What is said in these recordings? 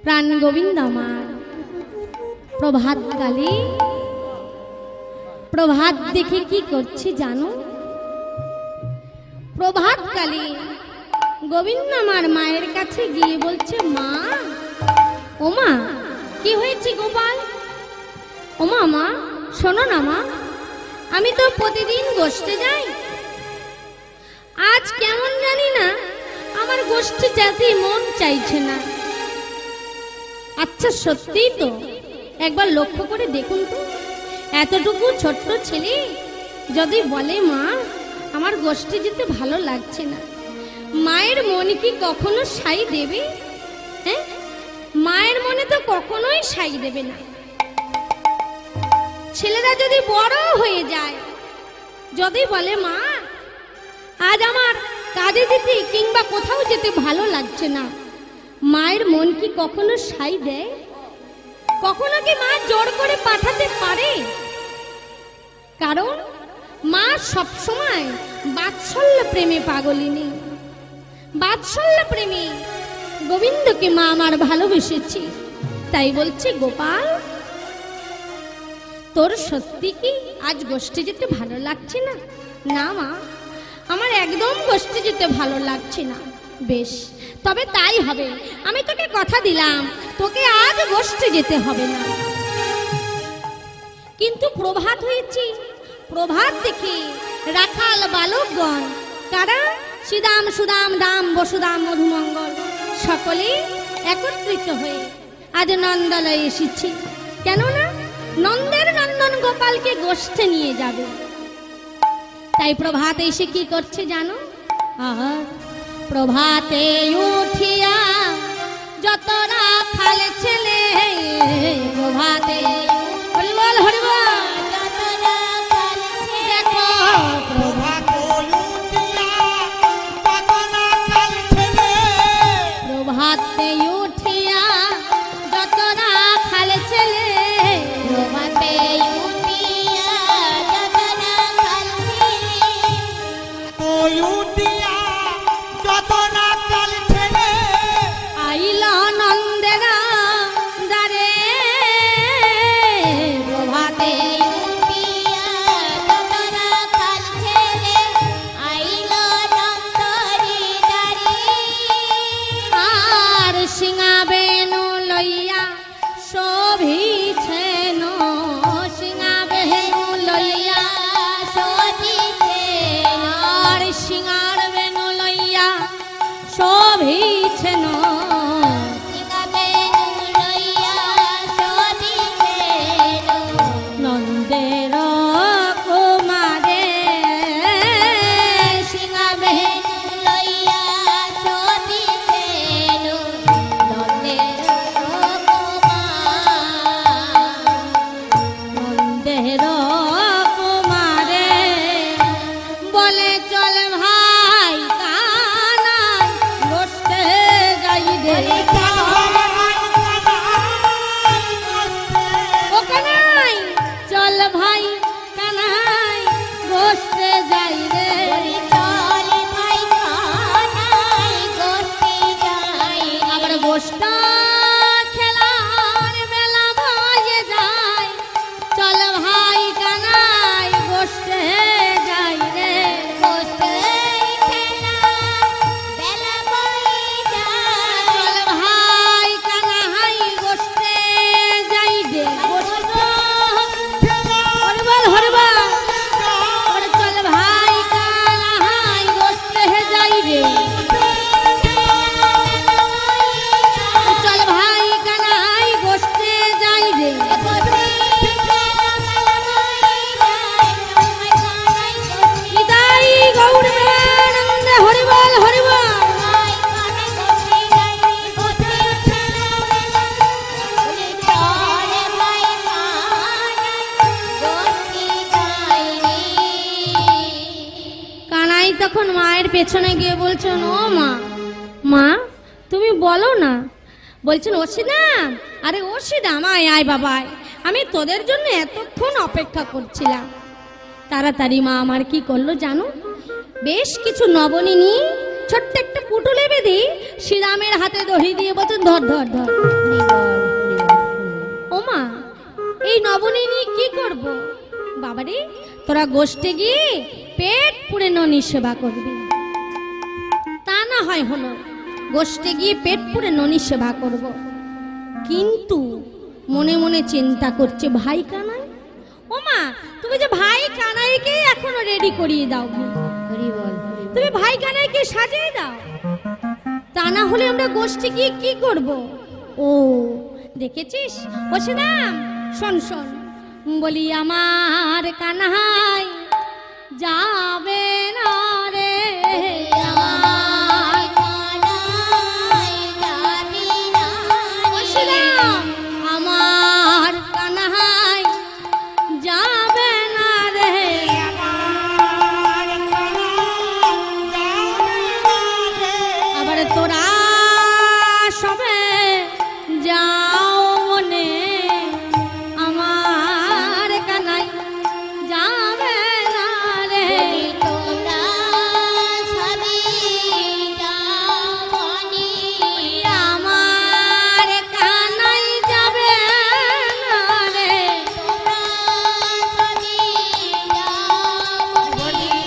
প্রাণ গোবিন্দ আমার প্রভাত কালে প্রভাত দেখে কি করছে জানো? প্রভাত কালে গোবিন্দ আমার মায়ের কাছে গিয়ে বলছে, মা ও মা, কি হয়েছে গোপাল? ও মা, মা শোনো না মা, আমি তো প্রতিদিন গোষ্ঠে যাই, আজ কেমন জানি না আমার গোষ্ঠে যেতে মন চাইছে না। আচ্ছা সত্যি তো, একবার লক্ষ্য করে দেখুন তো, এতটুকু ছোট্ট ছেলে যদি বলে মা আমার গোষ্ঠে যেতে ভালো লাগছে না, মায়ের মনে কি কখনো সাই দেবে? হ্যাঁ, মায়ের মনে তো কখনোই সাই দেবে না। ছেলেরা যদি বড় হয়ে যায়, যদি বলে মা আজ আমার কাজে যেতে কিংবা কোথাও যেতে ভালো লাগছে না, মায়ের মন কি কখনো সাই দেয়? কখনো কি মা জোর করে পাঠাতে পারে? কারণ মা সবসময় বাৎসল্য প্রেমে পাগলিনী, বাৎসল্য প্রেমে গোবিন্দকে মা আমার ভালোবেসেছি। তাই বলছে, গোপাল তোর সত্যি কি আজ গোষ্ঠে যেতে ভালো লাগছে না? না মা, আমার একদম গোষ্ঠে যেতে ভালো লাগছে না। বেশ, তবে তাই হবে, আমি তোকে কথা দিলাম তোকে আজ গোষ্ঠে যেতে হবে না। কিন্তু প্রভাত হয়েছে, প্রভাত দেখে রাখাল বালকগণ কারা, শ্রীদাম সুদাম দাম বসুদাম মধুমঙ্গল সকলে একত্রিত হয়ে আজ নন্দালয়ে এসেছি। কেননা নন্দের নন্দন গোপালকে গোষ্ঠে নিয়ে যাবে। তাই প্রভাতে এসে কি করছে জানো? প্রভাতে উঠিয়া যত রাখাল ছেলে, প্রভাতে হরিবল হরিবল, দেখো প্রভাতে উঠিয়া যত রাখাল ছেলে, প্রভাতে উঠিয়া যত রাখাল ছেলে আইল নন্দেরা দ্বারে, প্রভাতে উঠিয়া যত রাখাল ছেলে আইল নন্দরি দ্বারে। আর সিংহাবেনু লইয়া শোভিছেন, সিংহাবেনু লইয়া শোভিছেন, আর সিংহাবেনু লইয়া শোভিছেন, সিংহাবেনু লইয়া শোভিছেন, নন্দের কুমারে সিংহাবেনু লইয়া শোভিছেন, নন্দের নন্দের কুমারে বলে চল ভাই কানাই গোষ্ঠে যাই রে, ও কানাই চল ভাই কানাই গোষ্ঠে যাই রে, চল ভাই কানাই গোষ্ঠে যাই। আবার গোষ্ঠা খেলার বেলা ভয়ে যায়, চল ভাই কানাই গোষ্ঠে যাই রে, গোষ্ঠে খেলা বেলা ভয়ে যায়, চল ভাই কানাই গোষ্ঠে যাই রে, হরিবল হরিবল, চল ভাই কানাই গোষ্ঠে যাই রে, চল ভাই কানাই গোষ্ঠে যাই রে, নিতাই গৌর প্রেমানন্দে হরিবল হরিবল। কানাই তখন মায়ের পেছনে গিয়ে বলছেন, ও মা, মা তুমি বলো না। বলছেন, ওসিদাম, আরে ওসিদাম আয় আয় বাবাই, আমি তোদের জন্য এতক্ষণ অপেক্ষা করছিলাম। তাড়াতাড়ি মা আমার কি করলো জানো? বেশ কিছু নবনী নিয়ে ছোট্ট একটা পুটুলে বেঁধে শ্রীরামের হাতে দড়ি দিয়ে বলছেন ধর ধর ধর। ওমা এই নবনী নিয়ে কি করব? বাবারে তোরা গোষ্ঠে গিয়ে পেট পুড়ে ননির সেবা করবি। তা না হয় হলো, গোষ্ঠে গিয়ে পেট পুড়ে ননির সেবা করব। কিন্তু মনে মনে চিন্তা করছে ভাই কানাই। ওমা তুমি যে ভাই কানাইকে এখনো রেডি করিয়ে দাও, তুমি ভাই কানাইকে সাজিয়ে দাও, তা না হলে আমরা গোষ্ঠে গিয়ে কি করব? ও দেখেছিস বসিরাম, শোন শোন, বলি আমার কানাই যাবে না রে, আমার কানাই যাবে না বসিরাম, আমার কানাই যাবে না রে, আবার তোরা সবে যাও মনে, আমার কানাই যাবে না রে, তোরা সবে যাও মনে, আমার কানাই যাবে না রে, তোরা সবে যাও মনে,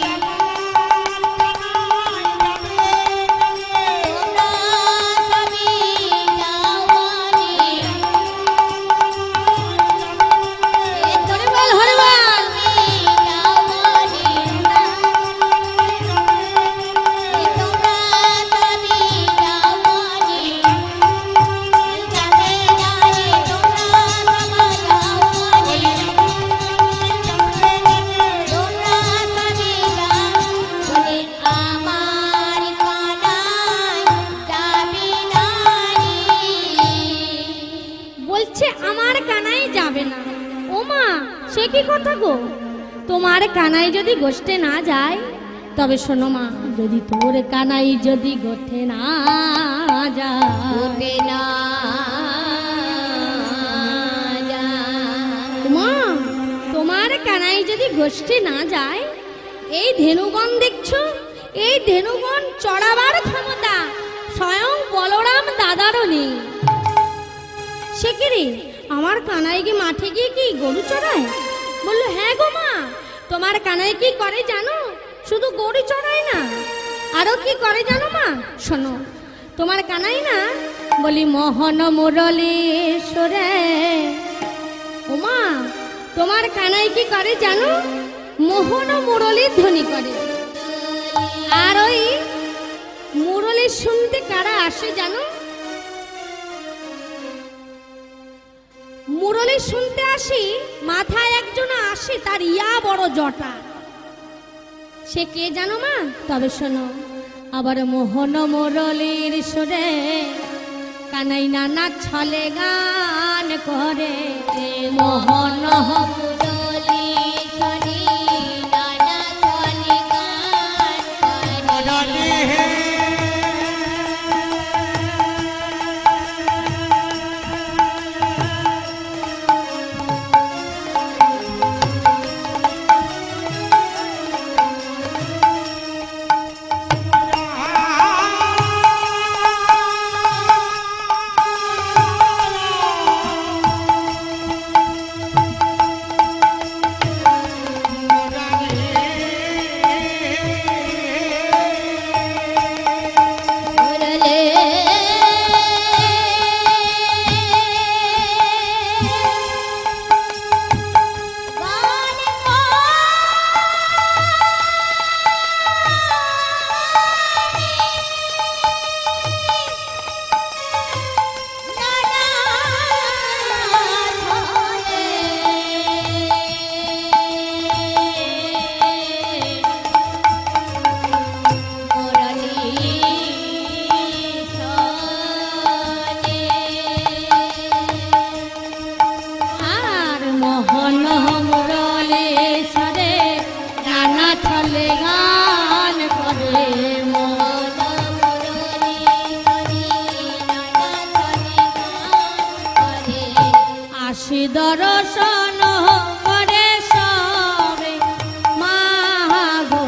সে কি কথা গো? তোমার কানাই যদি গোষ্ঠে না যায়, তবে শোনো মা, যদি তোর কানাই যদি গোষ্ঠে না যায়, মা তোমার কানাই যদি গোষ্ঠে না যায়, এই ধেনুগণ দেখছো, এই ধেনুগণ চড়াবার ক্ষমতা স্বয়ং বলরাম দাদারও নেই। সে কি রে, আমার কানাই কি মাঠে গিয়ে কি গরু চড়ায়? বললো হ্যাঁ গো মা, তোমার কানাই কি করে জানো? শুধু গরু চড়ায় না, আরো কি করে জানো মা? শোনো, তোমার কানাই না বলি মোহন মুরলীশ্বরে। ও মা, তোমার কানাই কি করে জানো? মোহন মুরলীর ধ্বনি করে। আর ওই মুরলী শুনতে কারা আসে জানো? মুরলী শুনতে আসি, মাথায় একজন আসে, তার ইয়া বড় জটা। সে কে জানো মা? তবে শোনো, আবার মোহন মুরলীর সুরে কানাই নানা ছলে গান করে, মোহন মুরলীর সুরে নানা ছলে গান করে। দর্শন করে সবে মা গো,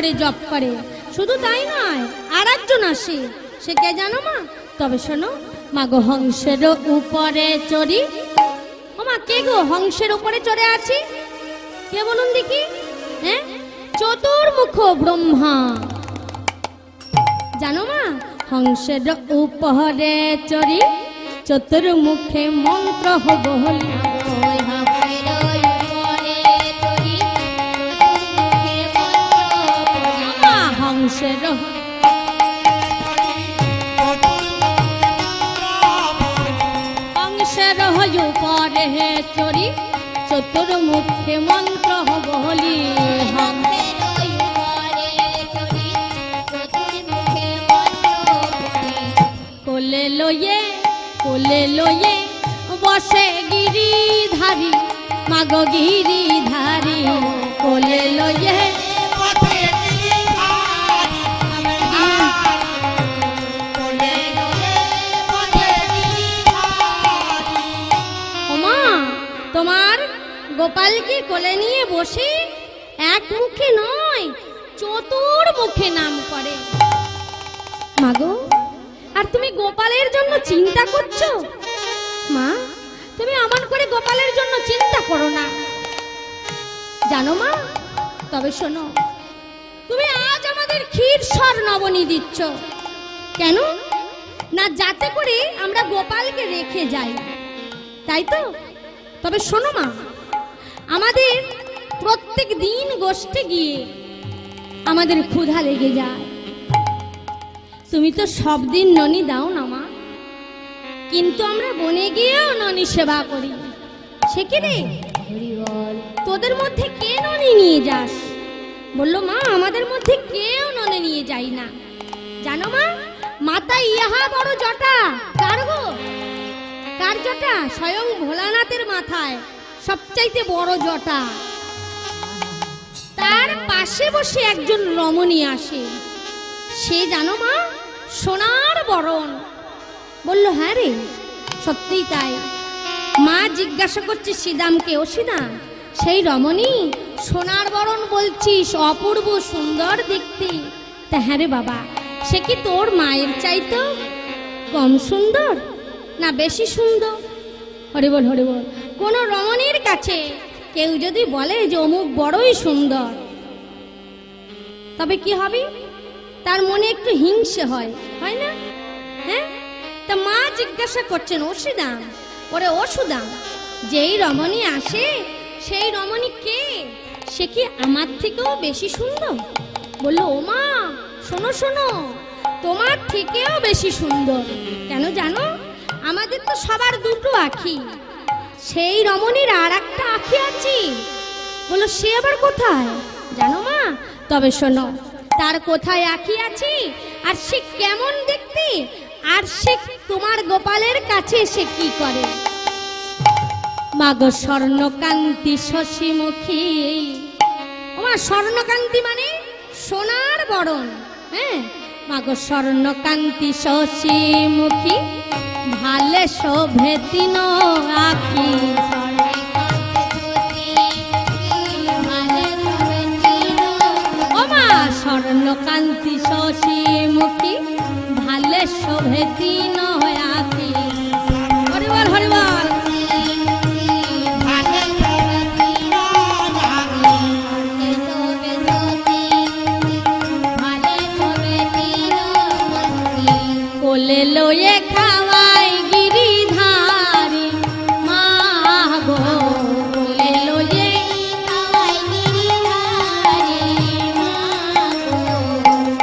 করে জপ করে। শুধু তাই নয়, আর একজন আসে, সে কে জানো মা? তবে শোনো, মা গো হংসের উপরে চড়ি। ও মা, কে গো হংসের উপরে চড়ে আছি? কে বলুন দেখি? হ্যাঁ, চতুর্মুখ ব্রহ্মা। জানো মা, হংসের উপরে চড়ি চতুর্মুখে মন্ত্র হব হলি। হংসের হংসের উপরে চড়ি চতুর্মুখে মন্ত্র হব হলি। কোলে লয়ে বসে গিরিধারী, মাগো গিরিধারী। কোলে লয়ে তোমার গোপালকে কোলে নিয়ে বসে এক মুখে নয়, চতুর্মুখে নাম করে। মাগো, আর তুমি গোপালের জন্য চিন্তা করছো? মা, তুমি আমার করে গোপালের জন্য চিন্তা করো না, জানো মা? তবে শোনো, তুমি আজ আমাদের ক্ষীরসর নবনী দিচ্ছ কেন? না যাতে করে আমরা গোপালকে রেখে যাই, তাই তো? তবে শোনো মা, আমাদের প্রত্যেক দিন গোষ্ঠে গিয়ে আমাদের ক্ষুধা লেগে যায়। তুমি তো সব দিন ননি দাও না মা, কিন্তু আমরা বনে গিয়েও ননি সেবা করি। সে কি রে, তোদের মধ্যে কে ননি নিয়ে যাস? বললো মা, আমাদের মধ্যে কেউ ননি নিয়ে যাই না। জানো মা, মাথায় ইহা বড় জটা কার গো? কার জটা? স্বয়ং ভোলানাথের মাথায় সবচাইতে বড় জটা। তার পাশে বসে একজন রমণী আসে, সে জানো মা সোনার বরণ। বলল হ্যাঁ রে, সত্যিই তাই। মা জিজ্ঞাসা করছে সিদামকে, ও সিদাম, সেই রমণী সোনার বরণ বলছিস, অপূর্ব সুন্দর দেখতে। তা হ্যাঁ রে বাবা, সে কি তোর মায়ের চাইতো কম সুন্দর না বেশি সুন্দর? হরি বল হরি বল। কোন রমণীর কাছে কেউ যদি বলে যে অমুক বড়ই সুন্দর, তবে কি হবে? তার মনে একটু হিংসে হয়, হয় না? হ্যাঁ, তা মা জিজ্ঞাসা করছেন, ও সুদাম, ওরে ও সুদাম, যেই রমণী আসে সেই রমণী কে? সে কি আমার থেকেও বেশি সুন্দর? বললো ও মা, শোনো শোনো, তোমার থেকেও বেশি সুন্দর। কেন জানো? আমাদের তো সবার দুটো আঁখি, সেই রমণীর আর একটা আঁখি আছে। বলো সে আবার কোথায় জানো মা? তবে শোনো, তার কোথায় আঁখি আছে আর সে কেমন দেখতে, আর সে তোমার গোপালের কাছে সে কি করে। মাগো স্বর্ণকান্তি শশীমুখী। ওমা, স্বর্ণকান্তি মানে সোনার বরণ। হ্যাঁ, মাগো স্বর্ণকান্তি শশীমুখী, ভালে শোভে তিন আঁখি। ওমা, স্বর্ণকান্তি শশীমুখী, ভালে শোভে তিন আঁখি। হরি বল হরি বল। কোলে লয়ে খাওয়াই গিরিধারী, মা গো কোলে লয়ে খাওয়াই গিরিধারী, মা গো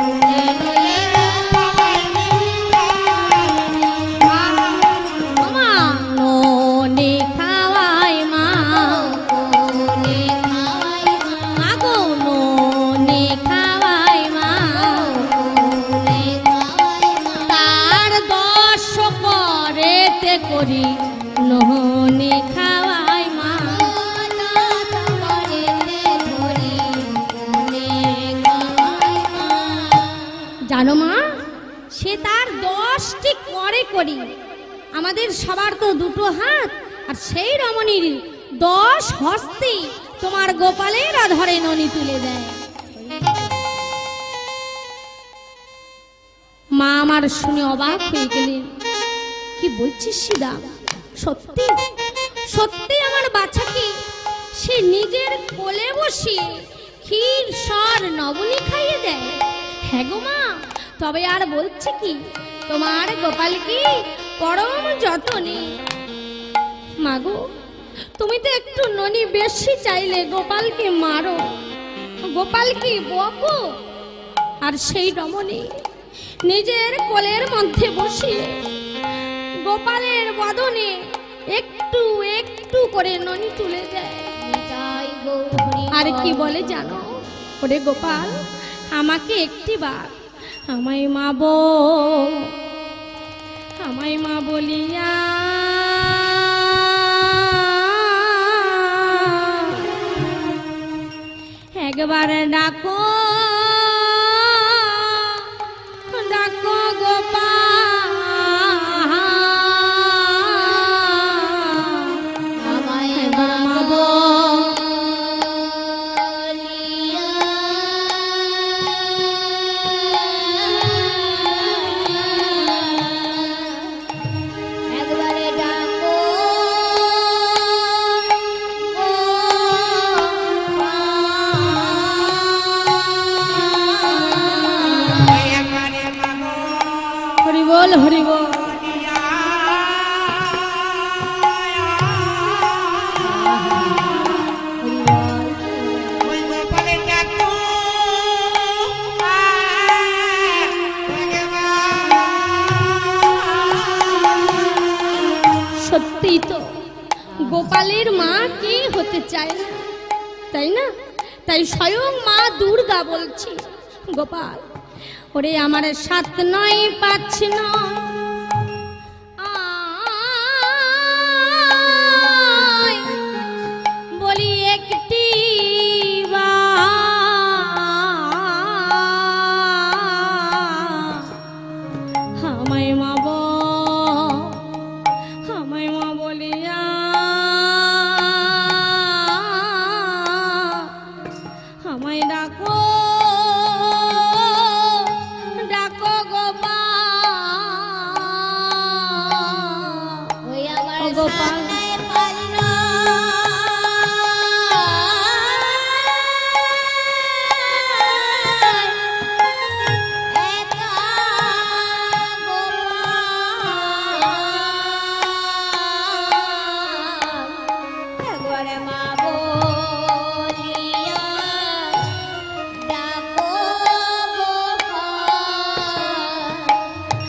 কোলে লয়ে খাওয়াই গিরিধারী। মা ননি খাওয়াই, মা কোলে খাওয়াই, মা গো ননি খাওয়াই, মা কোলে তার দশ করেতে করি নহনি খাওয়াই, মা জানো মা, সে তার 10টি করে করি। আমাদের সবার তো দুটো হাত, আর সেই রমণীর 10 হস্তে তোমার গোপালের আধারে ননি তুলে দেয়। আমার শুনে অবাক হয়ে গেলেন। কি বলছিস শ্রীরাম? সত্যি সত্যি আমার বাচ্চাকে সে নিজের কোলে বসিয়ে ক্ষীর সর নবনী খাইয়ে দেয়? হ্যাঁ গো মা, তবে আর বলছে কি, তোমার গোপালকে পরম যতনে। মাগো, তুমি তো একটু ননি বেশি চাইলে গোপালকে মারো, গোপালকে বকো, আর সেই রমণী নিজের কোলের মধ্যে বসে গোপালের বদনে একটু একটু করে ননি তুলে দেয়। আর কি বলে জানো? ওরে গোপাল, আমাকে একটিবার আমায় মাবো, আমায় মা বলিয়া একবার ডাকো, ডাকো গোপাল, আমায় মাবো। হরিবল হরিবল। সত্যি তো গোপালের মা কে হতে চায় না, তাই না? তাই স্বয়ং মা দুর্গা বলছি, গোপাল ওরে আমার 7 নয় 5 নয় বলি একটি আমায় মাবো, আমায় মা বলিয়া আমায় ডাকো, ডাকো গোপাল, গোপাল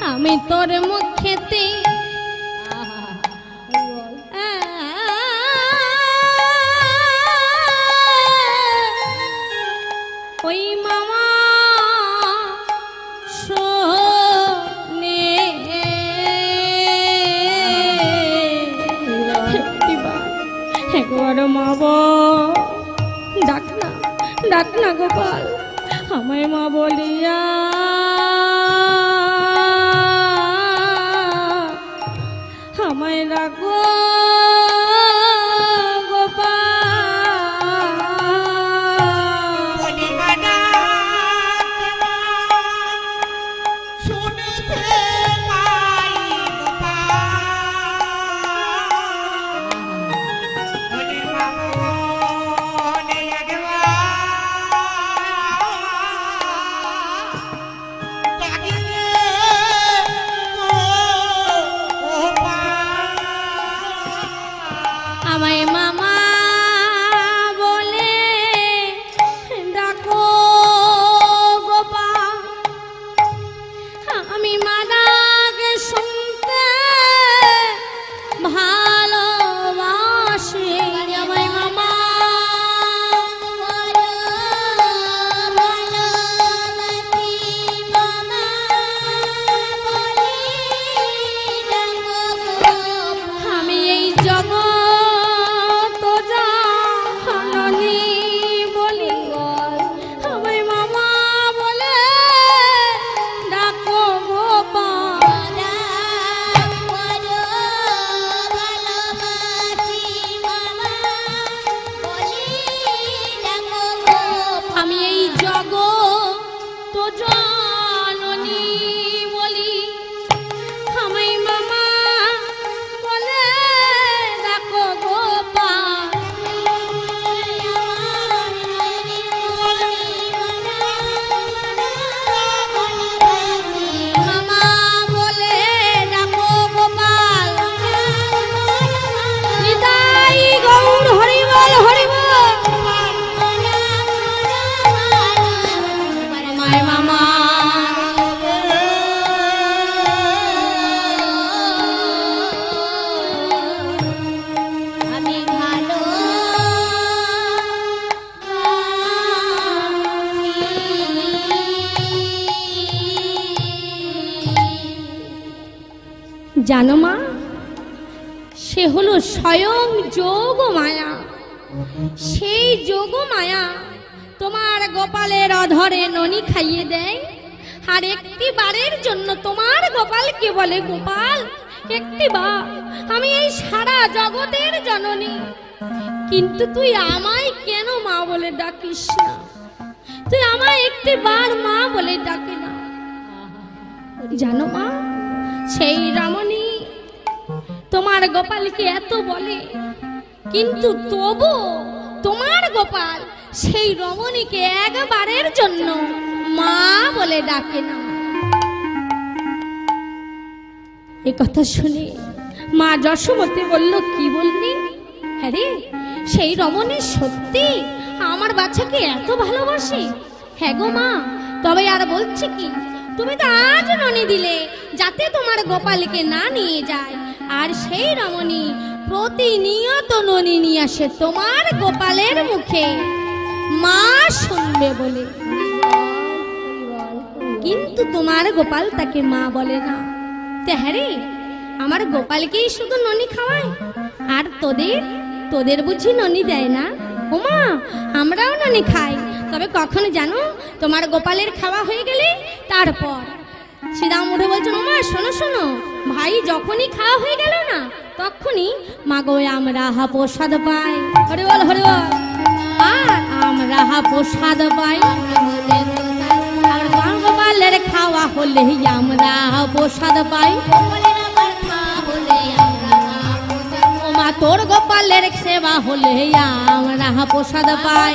আমি তোর মুখেতে ওই মামা শোনে একবার মাবো, ডাক না, ডাক না গোপাল, আমায় মা বলিয়া আমায় রাখো আমায় মামা বলে ডাকো গোপাল, আমি মাদাকে শুনতে ভালোবাসি। আমায় মামা আমি এই জগৎ বলি, আমায় মামা বলে ডাকো গোপাল, আমি এই জগৎ তো জননী বলি। জানো মা, সে হলো স্বয়ং যোগ মায়া। সেই যোগ মায়া তোমার গোপালের অধরে ননি খাইয়ে দেয়, আর একটি বারের জন্য তোমার গোপালকে বলে, গোপাল একটি বার, আমি এই সারা জগতের জননী, কিন্তু তুই আমায় কেন মা বলে ডাকিস না? তুই আমায় একটি বার মা বলে ডাকে না। জানো মা, সেই রমণী তোমার গোপালকে এত বলে, কিন্তু তবু তোমার গোপাল সেই রমণীকে একবারের জন্য মা বলে ডাকে না। এ কথা শুনে মা যশোমতী বলল, কি বললি? হ্যাঁ রে, সেই রমণী সত্যি আমার বাচ্চাকে এত ভালোবাসে? হ্যাঁ গো মা, তবে আর বলছি কি, তুমি তো আজ ননি দিলে যাতে তোমার গোপালকে না নিয়ে যায়, আর সেই রমণী প্রতিনিয়ত ননি নিয়ে আসে তোমার গোপালের মুখে মা শুনবে বলে, কিন্তু তোমার গোপাল তাকে মা বলে না। হ্যাঁ রে, আমার গোপালকেই শুধু ননি খাওয়ায়, আর তোদের বুঝি ননি দেয় না? ওমা, আমরাও ননি খাই, তবে কখনো জানো, তোমার গোপালের খাওয়া হয়ে গেলে তারপর শ্রীরাম উঠে বলছেন, ওমা শোনো শোনো ভাই, যখনই খাওয়া হয়ে গেল না, তখনই মাগো আমরা প্রসাদ পাই। হরি বল হরি বল। আর আমরা প্রসাদ পাই, আর গোপালের খাওয়া হলে আমরা প্রসাদ পাই। ওমা তোর গোপালের সেবা হলে আমরা প্রসাদ পাই।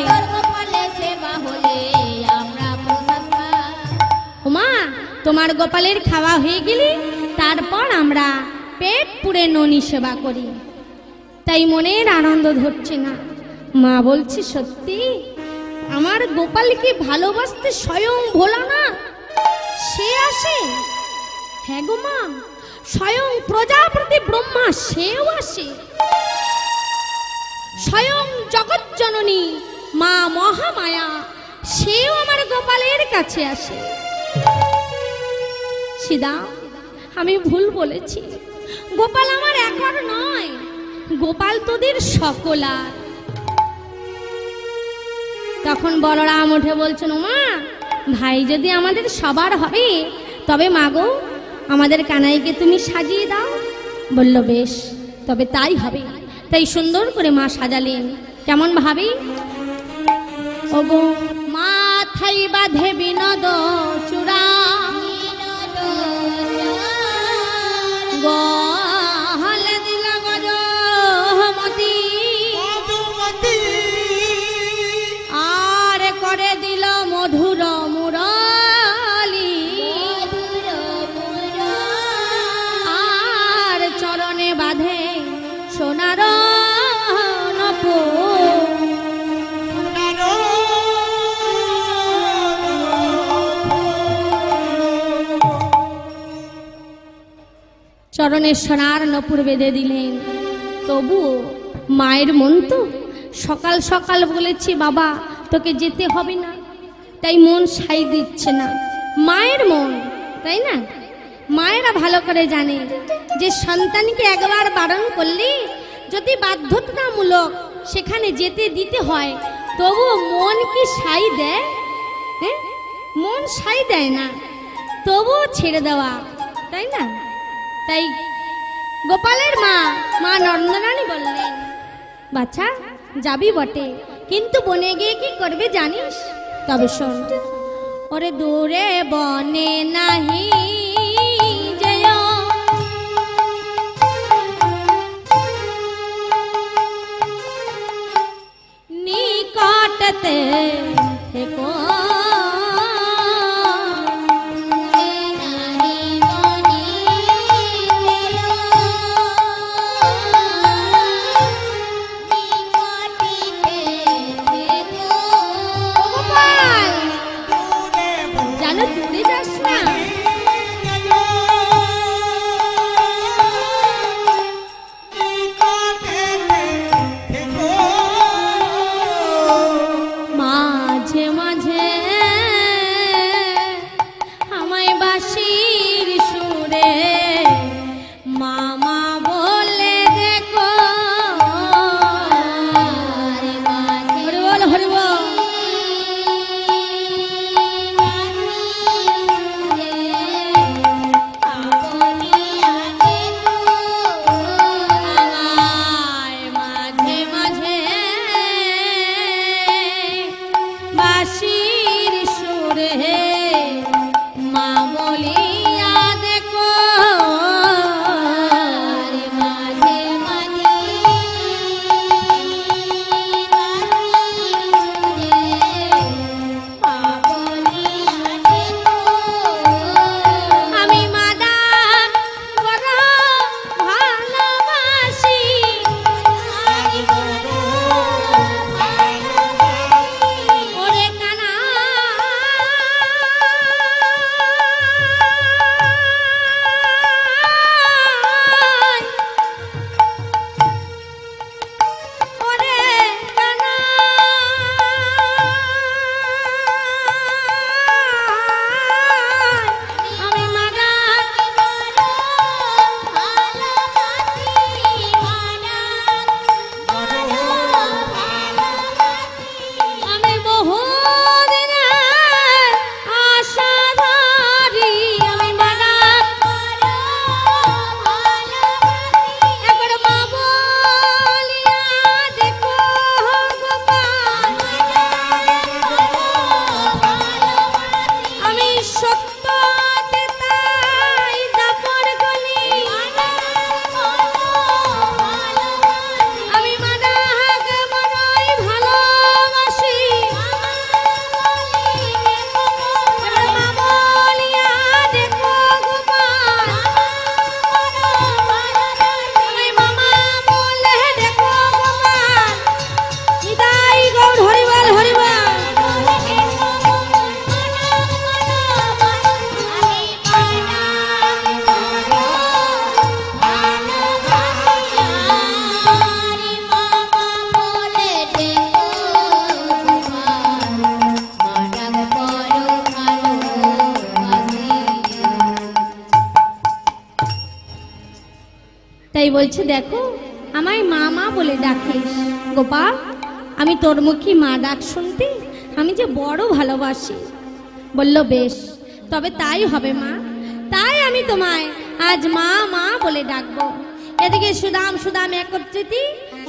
ওমা তোমার গোপালের খাওয়া হয়ে গেলে তারপর আমরা পেট পুড়ে ননি সেবা করি, তাই মনের আনন্দ ধরছে না। মা বলছে, সত্যি আমার গোপালকে ভালোবাসতে স্বয়ং ভোলানাথ সে আসে? হ্যাঁ গো মা, স্বয়ং প্রজাপতি ব্রহ্মা সেও আসে, স্বয়ং জগৎ জননী মা মহামায়া সেও আমার গোপালের কাছে আসে। সীতা, আমি ভুল বলেছি, গোপাল আমার একার নয়, গোপাল তোদের সকলার। তখন বলরাম উঠে বলছেন, ওমা ভাই যদি আমাদের সবার হবে, তবে মাগো আমাদের কানাইকে তুমি সাজিয়ে দাও। বলল, বেশ, তবে তাই হবে। তাই সুন্দর করে মা সাজালেন। কেমন ভাবে? ওগো মাথায় বাঁধে বিনোদ চূড়া, গহলে দিল গজমতি, আর করে দিল মধুর মুরলী, আর চরণে বাঁধে সোনার চরণে সোনার নপুর বেঁধে দিলেন। তবু মায়ের মন তো সকাল সকাল বলেছে, বাবা তোকে যেতে হবে না, তাই মন সাই দিচ্ছে না। মায়ের মন, তাই না? মায়েরা ভালো করে জানে যে সন্তানকে একবার বারণ করলে যদি বাধ্যতামূলক সেখানে যেতে দিতে হয়, তবু মন কি সাই দেয়? হ্যাঁ, মন সাই দেয় না, তবুও ছেড়ে দেওয়া, তাই না? তাই গোপালের মা নন্দরানী বললেন, বাচ্চা যাবি বটে, কিন্তু বনে গিয়ে কি করবে জানিস? তবে শোন, ওরে দূরে বনে নাহি যেও, নিকটতে থেকো, মা সত্য তাই দাপর গলি আমি মানাকে বড়ই ভালোবাসি মা বলিয়া দেখো গোপাল আমি মামা বলে দেখো গোপাল নিতাই গৌর হরিবল হরিবল। তাই বলছে দেখো আমায় মা মা বলে ডাকিস গোপাল, আমি তোর মুখে মা ডাক শুনতে আমি যে বড় ভালোবাসি। বলল বেশ তবে তাই হবে মা, তাই আমি তোমায় আজ মা মা বলে ডাকবো। এদিকে সুদাম সুদাম একত্রিত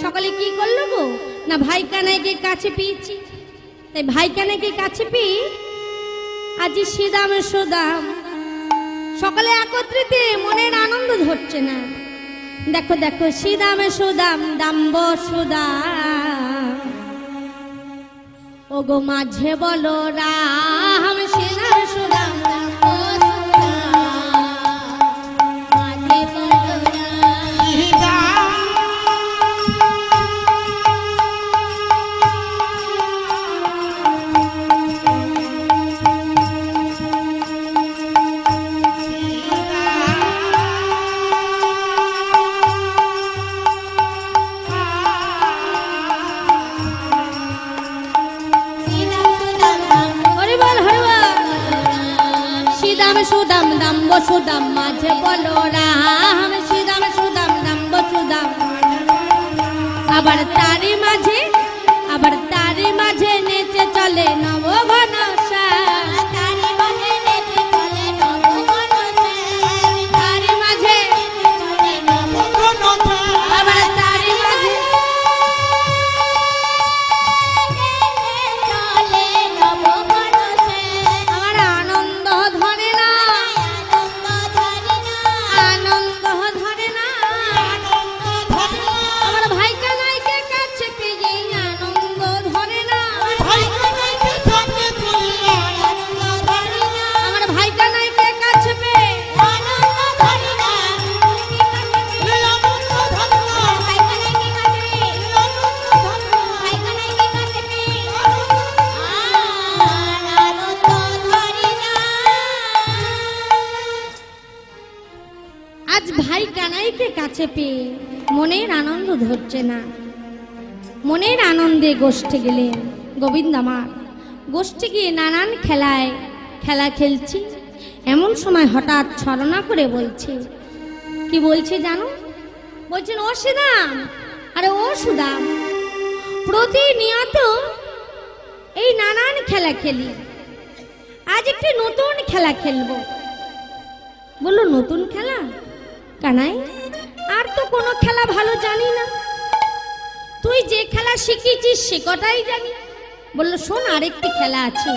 সকালে কি করলো গো না ভাই কানাইকে কাছে পেয়েছি, তাই ভাই কানাইকে কাছে পেয়ে আজ সুদাম সুদাম সকালে একত্রিত মনের আনন্দ ধরছে না। দেখো দেখো সুদাম সুদাম দাম্ব সুদাম ও গো মাঝে বলো রাম সুদাম সুদাম মাঝে বলো সুদাম দাম্ব সুদাম মাঝে বলো রাম সুদাম সুদাম দাম্ব সুদাম আবার তারি মাঝে নেচে চলে নবঘন তারি মাঝে নেচে চলে নবঘন তারি মাঝে আবার তারি মাঝে চলে নবঘন আমার আনন্দ ধরে না আনন্দ ধরে না আমার ভাই কানাইকে কাছে পেয়ে আনন্দ ধরে না আমার ভাই কানাইকে কাছে পেয়ে আজ ভাই কানাইকে কাছে পেয়ে মনের আনন্দ ধরছে না। মনের আনন্দে গোষ্ঠে গেলেন গোবিন্দ আমার গোষ্ঠে গিয়ে নানান খেলা খেলছি। এমন সময় হঠাৎ ছলনা করে বলছে, কি বলছে জানো? বলছেন ও সুদাম, আরে ও সুদাম প্রতিনিয়ত এই নানান খেলা খেলি, আজ একটি নতুন খেলা খেলবো। বললো নতুন খেলা? কানাই আর তো কোনো খেলা ভালো জানি না, তুই যে খেলা শিখেছিস সে কটাই জানি। বললো শোন আরেকটি খেলা আছে,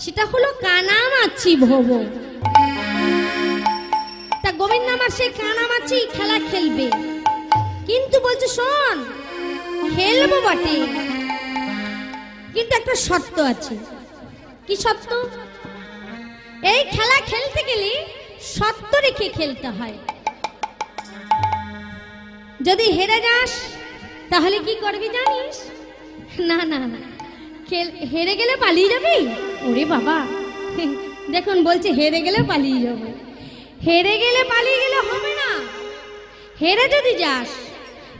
সেটা হলো কানামাছি ভোব। তা গোবিন্দ আমার সেই কানামাছি খেলা খেলবে, কিন্তু বলছে শোন খেলবো বটে কিন্তু একটা শর্ত আছে। কি শর্ত? এই খেলা খেলতে গেলে শর্ত রেখে খেলতে হয়। যদি হেরে যাস তাহলে কি করবি জানিস? না না হেরে গেলে পালিয়ে যাবি? ওরে বাবা দেখুন বলছে হেরে গেলে পালিয়ে যাবে। হেরে গেলে পালিয়ে গেলে হবে না। হেরে যদি যাস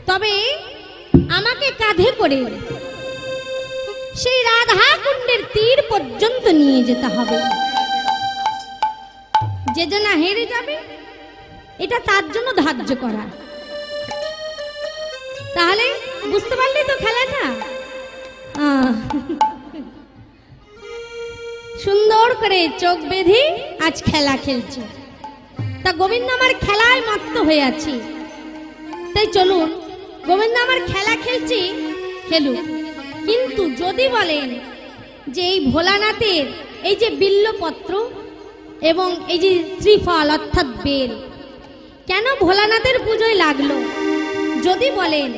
তবে আমাকে কাঁধে করে সেই রাধা কুণ্ডের তীর পর্যন্ত নিয়ে যেতে হবে। যে জন্য হেরে যাবে এটা তার জন্য ধার্য করা। তাহলে বুঝতে পারলি তো খেলাটা? সুন্দর করে চোখ বেঁধে আজ খেলা খেলছে। তা গোবিন্দ আমার খেলায় মত্ত হয়ে আছি, তাই চলুন গোবিন্দ আমার খেলা খেলছি খেলুন। কিন্তু যদি বলেন যে এই ভোলানাথের এই যে বিল্লপত্র এবং এই যে শ্রীফল অর্থাৎ বেল কেন ভোলানাথের পুজোয় লাগলো যদি বলেন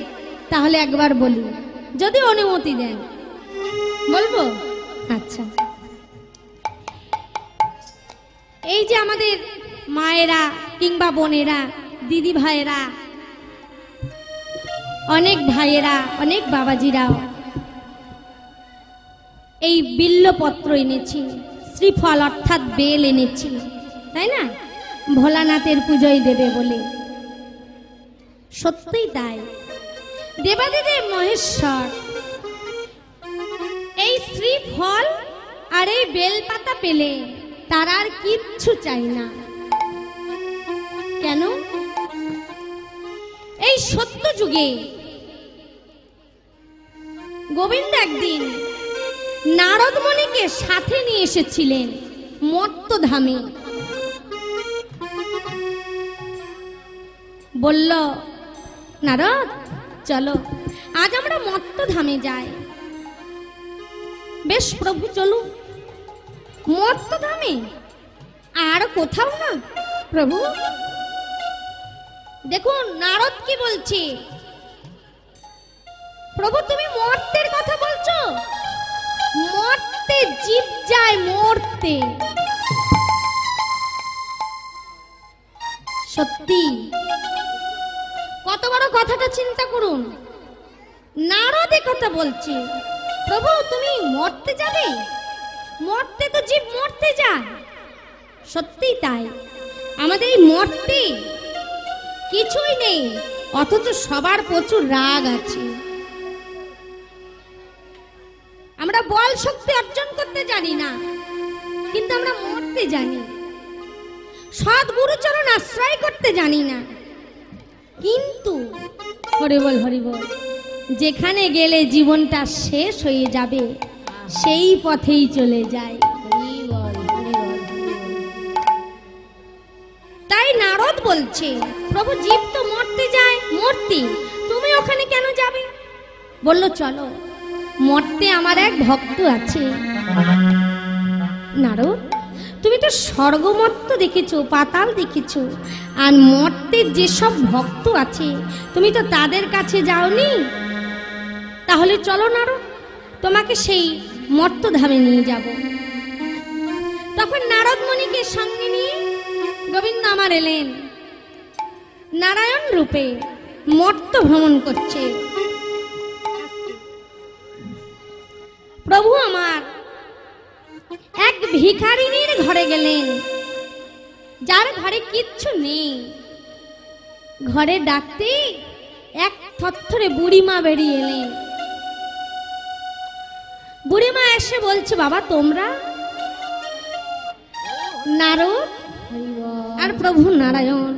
তাহলে একবার বলি, যদি অনুমতি দেন বলবো। আচ্ছা, এই যে আমাদের মায়েরা কিংবা বোনেরা, দিদি ভাইয়েরা, অনেক ভাইয়েরা, অনেক বাবাজিরাও এই বিল্লপত্র এনেছি, শ্রীফল অর্থাৎ বেল এনেছি, তাই না? ভোলানাথের পুজোয় দেবে বলে। সত্যিই তাই, দেবাদিদেব মহেশ্বর এই শ্রীফল আর এই বেলপাতা পেলে তার আর কিচ্ছু চাই না। কেন? এই সত্য যুগে গোবিন্দ একদিন নারদমণিকে সাথে নিয়ে এসেছিলেন মর্তধামে। বলল, নারদ চলো আজ আমরা মর্তধামে যাই। বেশ প্রভু চলো। মর্তধামে? আর কোথাও না প্রভু। দেখুন নারদ কি বলছে, প্রভু তুমি মর্তের কথা বলছো? মর্তে জীব যায়, মর্তে। সত্যি কত বড় কথাটা চিন্তা করুন। নারদ কথা বলছে, প্রভু তুমি মর্তে যাবে? মর্তে তো জীব মর্তে যায়। সত্যি তাই, আমাদের এই মর্তে কিছুই নেই, অথচ সবার প্রচুর রাগ আছে। আমরা বল শক্তি অর্জন করতে জানি না, কিন্তু আমরা মরতে জানি। সৎ গুরুচরণ আশ্রয় করতে জানি না, কিন্তু হরিবল হরিবল যেখানে গেলে জীবনটা শেষ হয়ে যাবে সেই পথেই চলে যায়। তাই নারদ বলছে, প্রভু জীব তো মরতে যায়, মূর্তি তুমি ওখানে কেন যাবে? বলল চলো, মর্তে আমার এক ভক্ত আছে। নারদ তুমি তো স্বর্গমর্ত দেখেছো, পাতাল দেখেছো, আর মর্তের যেসব ভক্ত আছে তুমি তো তাদের কাছে যাওনি। তাহলে চলো নারদ, তোমাকে সেই মর্তধামে নিয়ে যাব। তখন নারদ মুনিকে সঙ্গে নিয়ে গোবিন্দ আমার এলেন, নারায়ণ রূপে মর্ত ভ্রমণ করছে। প্রভু আমার এক ভিখারিনীর ঘরে গেলেন, যার ঘরে কিচ্ছু নেই। ঘরে ডাকতে এক থরথরে বুড়িমা বেরিয়ে এলেন। বুড়িমা এসে বলছে, বাবা তোমরা? নারদ আর প্রভু নারায়ণ।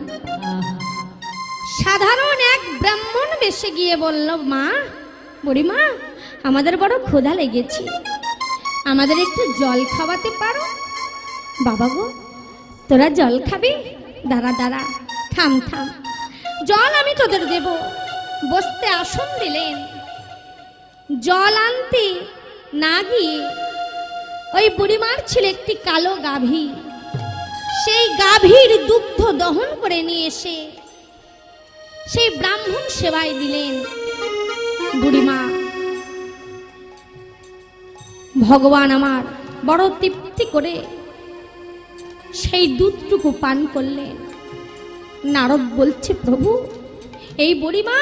সাধারণ এক ব্রাহ্মণ বেশে গিয়ে বলল, মা, বুড়িমা আমাদের বড় ক্ষুধা লেগেছে, আমাদের একটু জল খাওয়াতে পারো? বাবা গো, তোরা জল খাবি? দাঁড়া দাঁড়া, থাম থাম, জল আমি তোদের দেব। বসতে আসন দিলেন। জল আনতে না গিয়ে ওই বুড়িমার ছিল একটি কালো গাভী। সেই গাভীর দুগ্ধ দহন করে নিয়ে এসে সেই ব্রাহ্মণ সেবায় দিলেন। বুড়িমা, ভগবান আমার বড় তৃপ্তি করে সেই দুধটুকু পান করলেন। নারদ বলছে, প্রভু এই বুড়িমা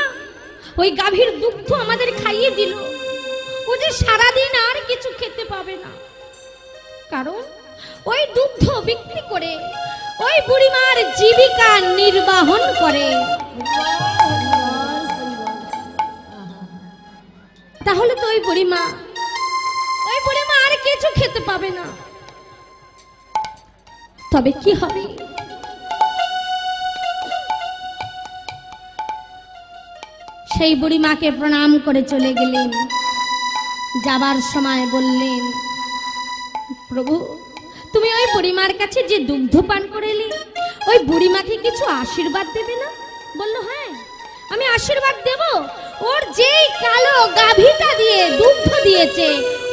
ওই গাভীর দুগ্ধ আমাদের খাইয়ে দিল, ও যে সারাদিন আর কিছু খেতে পাবে না, কারণ ওই দুগ্ধ বিক্রি করে ওই বুড়িমার জীবিকা নির্বাহন করে। তাহলে তো ওই বুড়িমা আর কিছু খেতে পাবে না। তবে কি হবে? সেই বুড়িমাকে প্রণাম করে চলে গেলেন। যাবার সময় বললেন, প্রভু তুমি ওই বুড়িমার কাছে যে দুগ্ধ পান করেলি, ওই বুড়িমাকে কিছু আশীর্বাদ দেবে না? বলল, হ্যাঁ আমি আশীর্বাদ দেব। ওর যেই কালো গাভীটা দিয়ে দুগ্ধ দিয়েছে,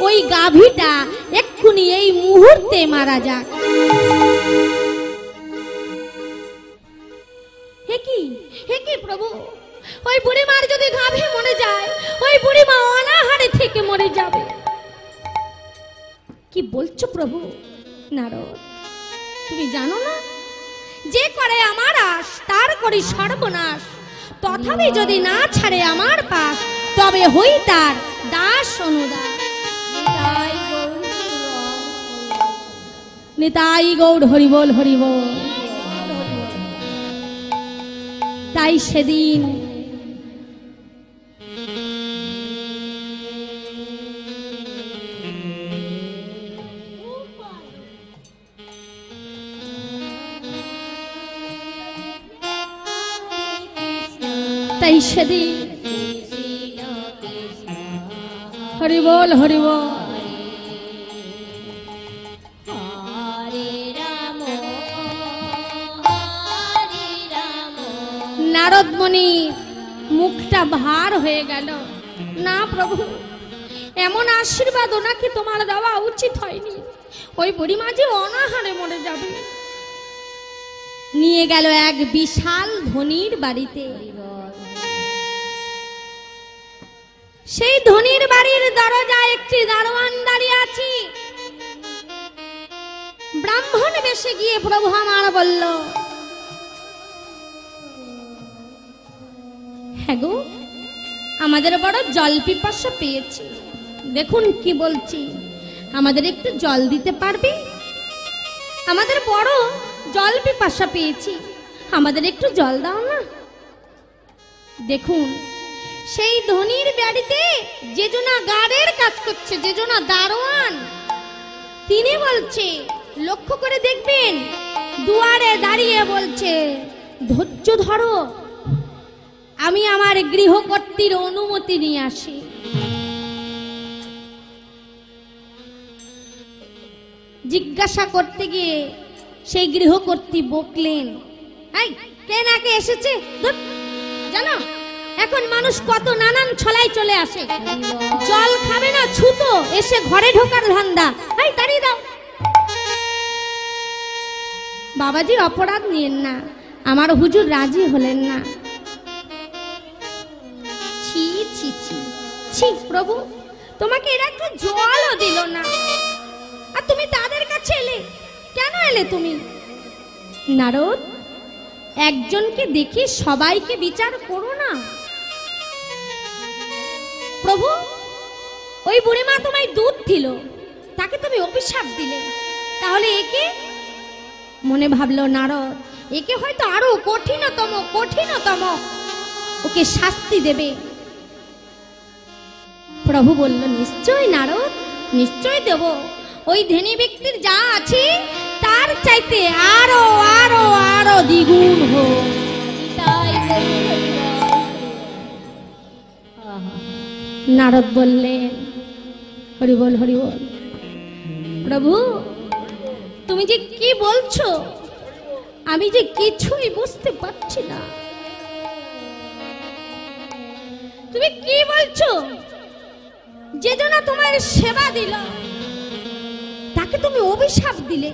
ওই গাভীটা এক্ষুনি এই মুহূর্তে মারা যাক। প্রভু, ওই বুড়িমার যদি গাভী মরে যায়, ওই বুড়িমা অনাহারে থেকে মরে যাবে। কি বলছো প্রভু? নারদ, তুমি জানো না, যে করে আমার আশ তার করি সর্বনাশ। তথাপি যদি না ছাড়ে আমার পাশ, তবে হই তার দাস অনুদাস। নিতাই গৌর হরি বল, হরি বল। তাই সেদিন হরি বল, হরি বল। নারদ মুনি মুখটা ভার হয়ে গেল। না প্রভু, এমন আশীর্বাদ ওনাকে তোমার দেওয়া উচিত হয়নি। ওই বুড়িমা যে অনাহারে মরে যাবে। নিয়ে গেল এক বিশাল ধনির বাড়িতে। সেই ধনির বাড়ির দরজায় একটি দারোয়ান দাঁড়িয়ে আছে। ব্রাহ্মণ বেশে গিয়ে প্রভু আমার বলল, হ্যাঁ গো, আমাদের বড় জল পিপাসা পেয়েছি। দেখুন কি বলছি, আমাদের একটু জল দিতে পারবে? আমাদের বড় জল পিপাসা পেয়েছি, আমাদের একটু জল দাও না। দেখুন, সেই ধনির বাড়িতে যে জনা গার্ডের কাজ করছে, যে জনা দারোয়ান, তিনি বলছে, লক্ষ্য করে দেখবেন, দুয়ারে দাঁড়িয়ে বলছে, ধৈর্য ধরো, আমি আমার গৃহকর্ত্রীর অনুমতি নিয়ে আসি। জিজ্ঞাসা করতে গিয়ে সেই গৃহকর্ত্রী বকলেন, এই কে না কে এসেছে জানো? এখন মানুষ কত নানান ছলাই চলে আসে, জল খাবে না ছুতো, এসে ঘরে ঢোকার ধান্দা। এই দাঁড়িয়ে দাও। বাবাজি অপরাধ নিয়েন না, আমার হুজুর রাজি হলেন না। ছি ছি ছি ছি প্রভু, তোমাকে এরা একটু জলও দিল না, আর তুমি তাদের কাছে এলে কেন? এলে তুমি? নারদ, একজনকে দেখে সবাইকে বিচার করো না প্রভু। ওই বুড়িমা তোমায় দুধ দিল, তাকে তুমি অভিশাপ দিলে, তাহলে একে? মনে ভাবলো নারদ, একে হয়তো আরো কঠিনতম ওকে শাস্তি দেবে। প্রভু বলল, নিশ্চয় নারদ, নিশ্চয় দেব। ওই ধনী ব্যক্তির যা আছে তার চাইতে আরো আরো আরো দ্বিগুণ হোক। নারদ বললেন, হরি বল, হরি বল। প্রভু, তুমি যে কি বলছো আমি যে কিছুই বুঝতে পারছি না। তুমি কি বলছো? যে জনা তোমার সেবা দিল তাকে তুমি অভিশাপ দিলে,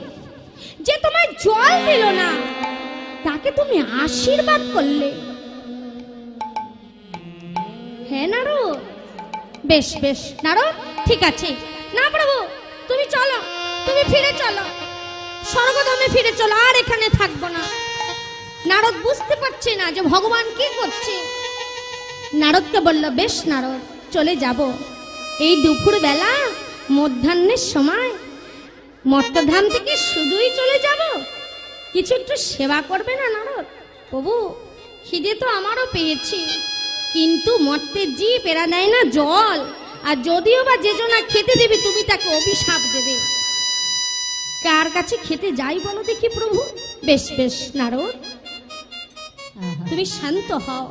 যে তোমার জল দিল না তাকে তুমি আশীর্বাদ করলে। হ্যাঁ নারদ, বেশ বেশ নারদ, ঠিক আছে। না প্রভু, তুমি চলো, তুমি ফিরে চলো, স্বর্গধামে ফিরে চলো, আর এখানে থাকবো না। নারদ বুঝতে পারছে না যে ভগবান কি করছে। নারদকে বলল, বেশ নারদ, চলে যাব। এই দুপুর বেলা মধ্যাহ্নের সময় মর্তধাম থেকে শুধুই চলে যাব, কিছু একটু সেবা করবে না নারদ? প্রভু, খিদে তো আমারও পেয়েছি, কিন্তু মর্তে জীব এরা দেয় না জল, আর যদিও বা যে জনা খেতে দেবে তুমি তাকে অভিশাপ দেবে। কার কাছে খেতে যাই বলো দেখি প্রভু? বেশ বেশ নারদ, তুমি শান্ত হও।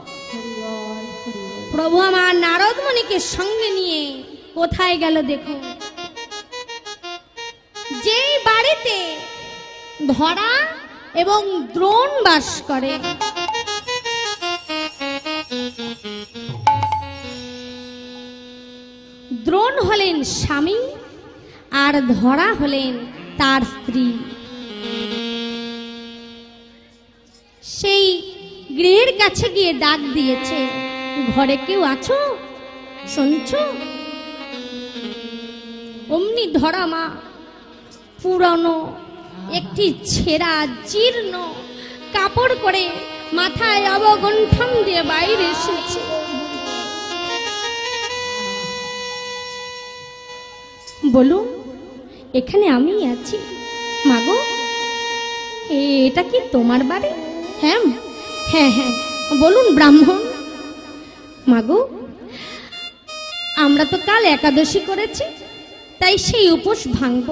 প্রভু আমার নারদ মুনিকে সঙ্গে নিয়ে কোথায় গেল দেখো? যেই বাড়িতে ধরা এবং দ্রোণ বাস করে, দ্রোণ হলেন স্বামী আর ধরা হলেন তার স্ত্রী। সেই গৃহের কাছে গিয়ে ডাক দিয়েছে, ঘরে কেউ আছো, শুনছো? অমনি ধরামা পুরানো একটি ছেঁড়া জীর্ণ কাপড় করে মাথায় অবগুণ্ঠন দিয়ে বাইরে এসেছে। বলুন, এখানে আমি আছি। মাগো, এটা কি তোমার বাড়ি? হ্যাঁ হ্যাঁ হ্যাঁ, বলুন ব্রাহ্মণ। মাগো, আমরা তো কাল একাদশী করেছি, তাই সেই উপোস ভাঙব।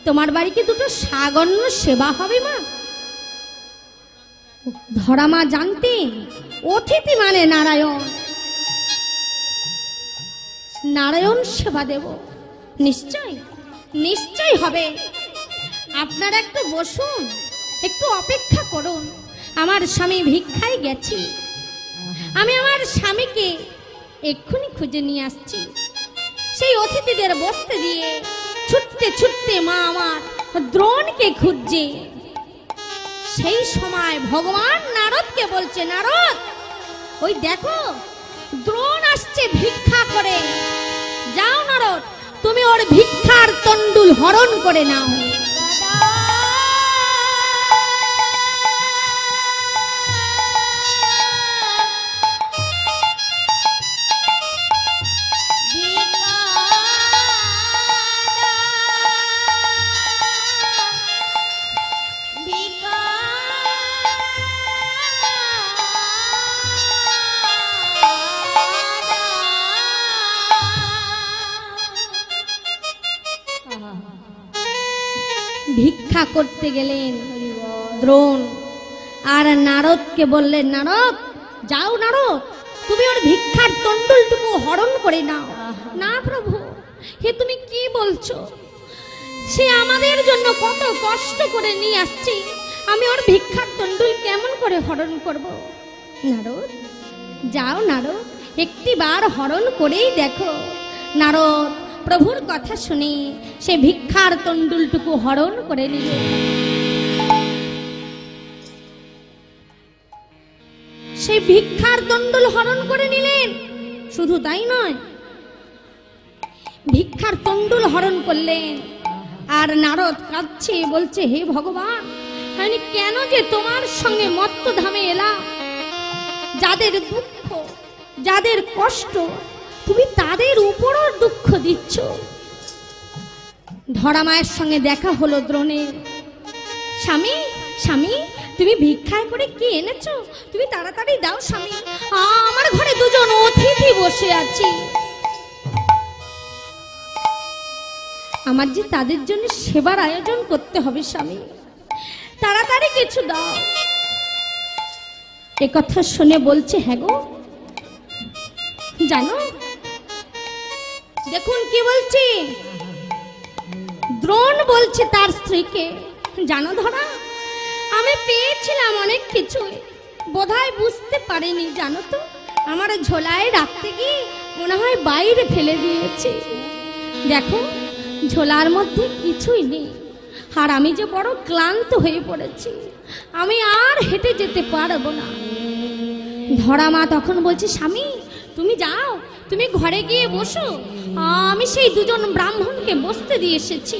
তোমার বাড়িতে দুটো সাগন্য সেবা হবে মা। ধরামা জানতেন অতিথি মানে নারায়ণ, নারায়ণ সেবা দেব। নিশ্চয় নিশ্চয় হবে। আপনারা একটু বসুন, একটু অপেক্ষা করুন। আমার স্বামী ভিক্ষায় গেছি, আমি আমার স্বামীকে এক্ষুনি খুঁজে নিয়ে আসছি। সেই অতিথিদের বসতে দিয়ে ছুটতে ছুটতে মা আমার দ্রোণকে খুঁজছে। সেই সময় ভগবান নারদকে বলছে, নারদ, ওই দেখো দ্রোণ আসছে ভিক্ষা করে। যাও নারদ, তুমি ওর ভিক্ষার তন্ডুল হরণ করে নাও। ভিক্ষা করতে গেলেন দ্রোণ, আর নারদকে বললেন, নারদ যাও, নারদ তুমি ওর ভিক্ষার তন্ডুলটুকু হরণ করে নাও। না প্রভু, হে তুমি কি বলছো? সে আমাদের জন্য কত কষ্ট করে নিয়ে আসছে, আমি ওর ভিক্ষার তন্ডুল কেমন করে হরণ করব? নারদ যাও, নারদ একটি বার হরণ করেই দেখো। নারদ প্রভুর কথা শুনে সে ভিক্ষার তন্ডুলটুকু হরণ করে নিল। সে ভিক্ষার তন্ডুল হরণ করে নিলেন। শুধু তাই নয়, ভিক্ষার তন্ডুল হরণ করলেন। আর নারদ কাঁদছে, বলছে, হে ভগবান, আমি কেন যে তোমার সঙ্গে মত্তধামে এলাম? যাদের দুঃখ, যাদের কষ্ট, তুমি তাদের উপরও দুঃখ দিচ্ছ। ধরামায়ের সঙ্গে দেখা হলো দ্রোণের। স্বামী, স্বামী তুমি ভিক্ষায় করে কি এনেছো? তুমি তাড়াতাড়ি দাও স্বামী, আমার ঘরে দুজন অতিথি বসে আছে, আমার যে তাদের জন্য সেবার আয়োজন করতে হবে। স্বামী তাড়াতাড়ি কিছু দাও। এ কথা শুনে বলছে, হ্যাঁ গো, জানো, দেখুন কি বলছি। দ্রোণ বলছে তার স্ত্রীকে, জানো ধরা, আমি পেয়েছিলাম অনেক কিছু, বোধহয় বুঝতে পারিনি, জানো তো, আমার ঝোলায় রাখতে গিয়ে মনে হয় বাইরে ফেলে দিয়েছে। দেখো ঝোলার মধ্যে কিছুই নেই, আর আমি যে বড় ক্লান্ত হয়ে পড়েছি, আমি আর হেঁটে যেতে পারবো না। ধরামা তখন বলছে, স্বামী তুমি যাও, তুমি ঘরে গিয়ে বসো, আমি সেই দুজন ব্রাহ্মণকে বসতে দিয়ে এসেছি,